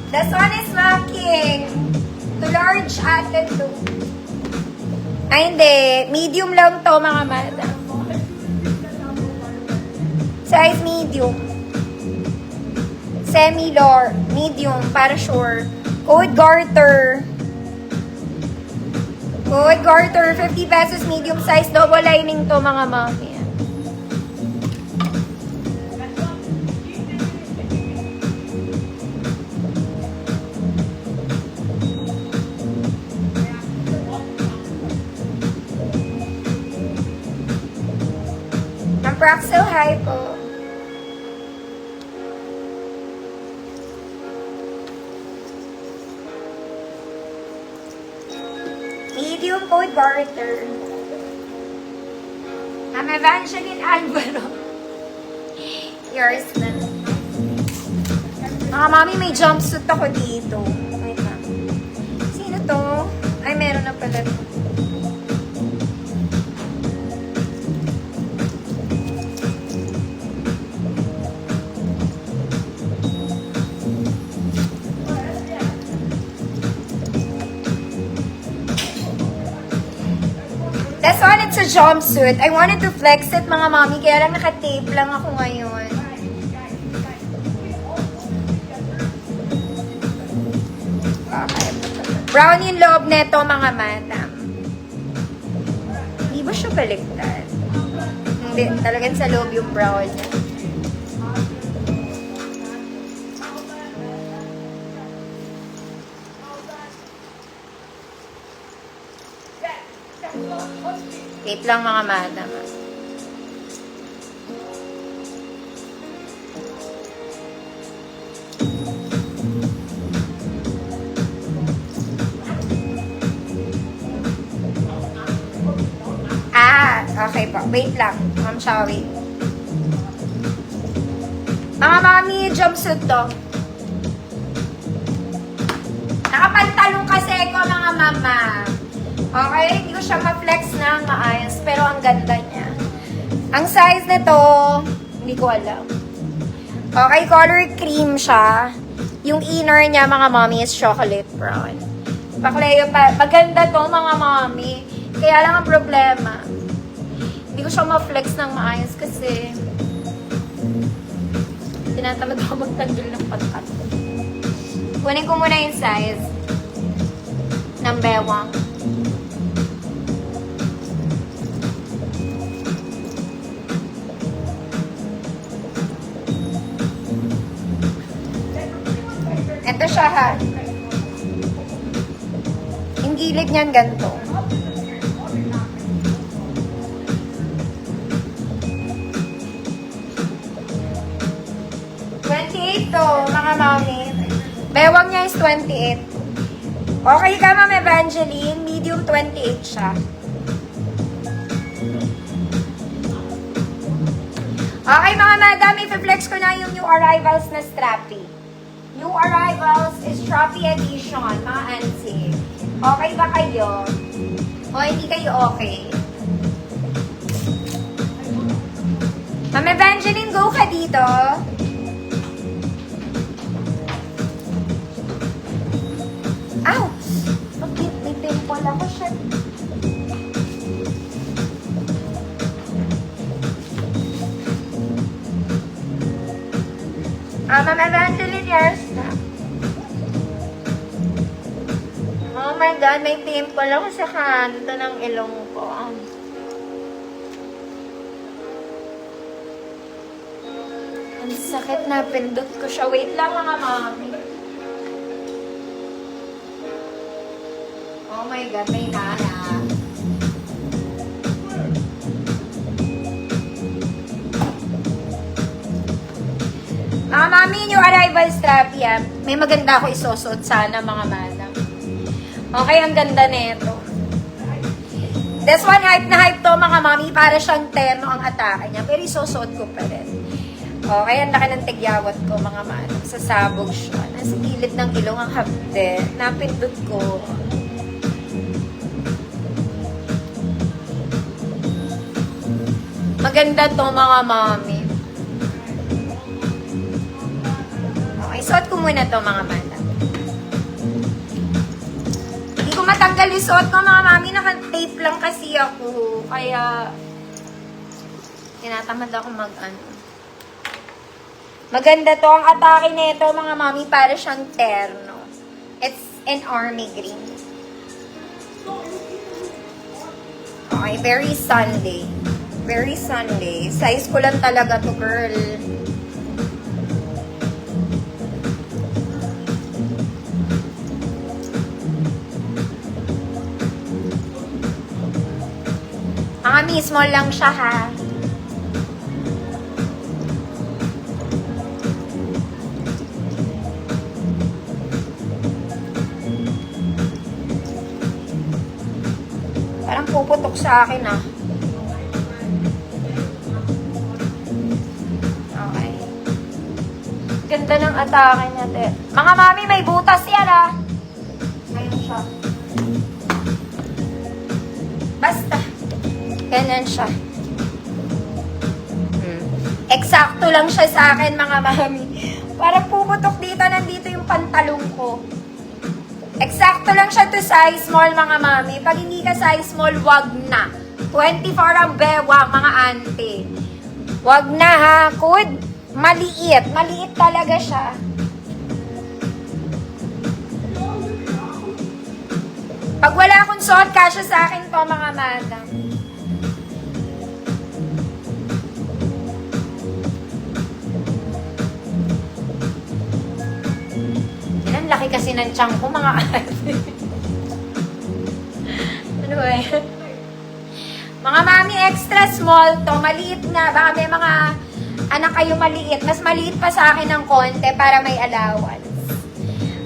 This one is lacking. To large ate to. Ay, hindi. Medium lang to, mga madam. Size medium. Semi-large. Medium, para sure. Code garter. Code garter. 50 pesos medium size. Double lining to, mga mami. Praxel High po. Medium code barter. I'm Evangeline Alvaro. Yours na. Mga mami, may jumpsuit ako dito. Wait lang. Sino to? Ay, meron na pala. This one, it's a jumpsuit. I wanted to flex it, mga mami, kaya lang naka-tape lang ako ngayon. Okay. Brown yung loob neto, mga madam. Hindi ba siya baliktad? Hindi, talagang sa loob yung brown niya. Wait lang, mga madam. Okay po. Wait lang. Ma'am Shawi. Mga mami, jumpsuit to. Nakapantalong kasi ko, mga mama. Okay? Hindi ko siya ma-flex ng maayos. Pero ang ganda niya. Ang size nito, hindi ko alam. Okay, color cream siya. Yung inner niya, mga mami, is chocolate brown. Pakleo pa. Maganda to, mga mami. Kaya lang ang problema. Hindi ko siya ma-flex ng maayos kasi tinatamad ako magtanggal ng patat. Kunin ko muna yung size ng bewang. Ito siya, ha. Yung gilid niyan ganito. To, mga mami. Bewang niya is 28. Okay ka, Ma'am Evangeline. Medium 28 siya. Okay, mga madam. I-flex ko na yung new arrivals na strappy. New arrivals is strappy edition, mga ansi. Okay ba kayo? O hindi kayo okay? Ma'am Evangeline, go ka dito. Ouch! Bakit? May pimple ako siya. Ma'am Evangeline, yours na. Oh my God, may pimple ako sa kanto ng ilong ko. Ang sakit na, pindot ko siya. Wait lang, mga mami. Oh my God, may nana. Mga mami, new arrival strap yan. May maganda ako isusot sana, mga madam. Okay, ang ganda nito. This one, hype na hype to, mga mami. Para siyang terno ang atake niya. Pero isusot ko pa rin. Okay, ang laki ng tigyawat ko, mga manong. Sasabog siya. Nasa gilid ng ilong ang habde. Napindot ko. Maganda to, mga mami. Okay, suot ko muna to, mga manong. Hindi ko matanggal yung suot ko, mga mami. Naka-tape lang kasi ako. Kaya, tinatamad ako mag-ano. Maganda to. Ang atake nito, mga mami, para siyang terno. It's an army green. Okay, very Sunday. Very Sunday. Size ko lang talaga to, girl. Mami, small lang siya, ha? Parang puputok sa akin, ah. Okay. Ganda ng atake natin. Mga mami, may butas yan, ah. Ayun siya. Basta. Ganyan siya. Eksakto lang siya sa akin, mga mami. Parang puputok dito, nandito yung pantalong ko. Eksakto lang siya to size small, mga mami. Pag hindi ka size small, wag na. 24 ang bewang, mga ante. Wag na, ha. Kud, maliit. Maliit talaga siya. Pag wala akong suot, kasya sa akin to, mga madam. Laki kasi ng tiyan ko, mga ate. Ano ba yan? Mga mami, extra small to. Maliit nga. Baka may mga anak kayo maliit. Mas maliit pa sa akin ng konti para may allowance.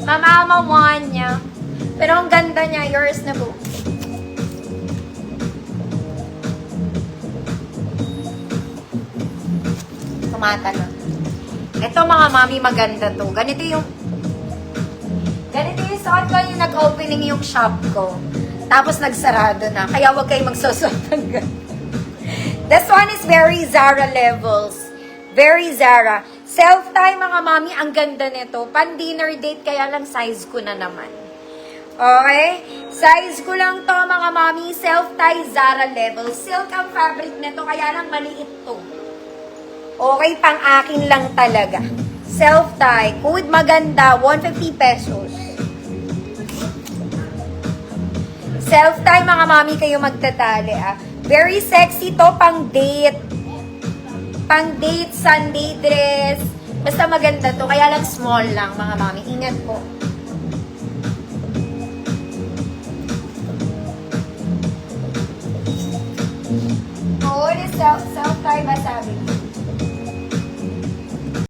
Mamama one niya. Pero ang ganda niya. Yours na po. Tumatalon. Ito, mga mami, maganda to. Ganito yung suot ko yung nag-opening yung shop ko. Tapos nagsarado na. Kaya huwag kayo magsusuot ng ganito. This one is very Zara levels. Very Zara. Self-tie, mga mami, ang ganda nito. Pan-dinner date, kaya lang size ko na naman. Okay? Size ko lang to, mga mami. Self-tie, Zara levels. Silk ang fabric nito, kaya lang maliit to. Okay, pang akin lang talaga. Self-tie. Good, maganda. 150 pesos. Self-tie, mga mami, kayo magtatali, ah. Very sexy to, pang date. Pang date, Sunday dress. Basta maganda to, kaya lang small lang, mga mami. Ingat po. Oo, self-tie ba sabi ko?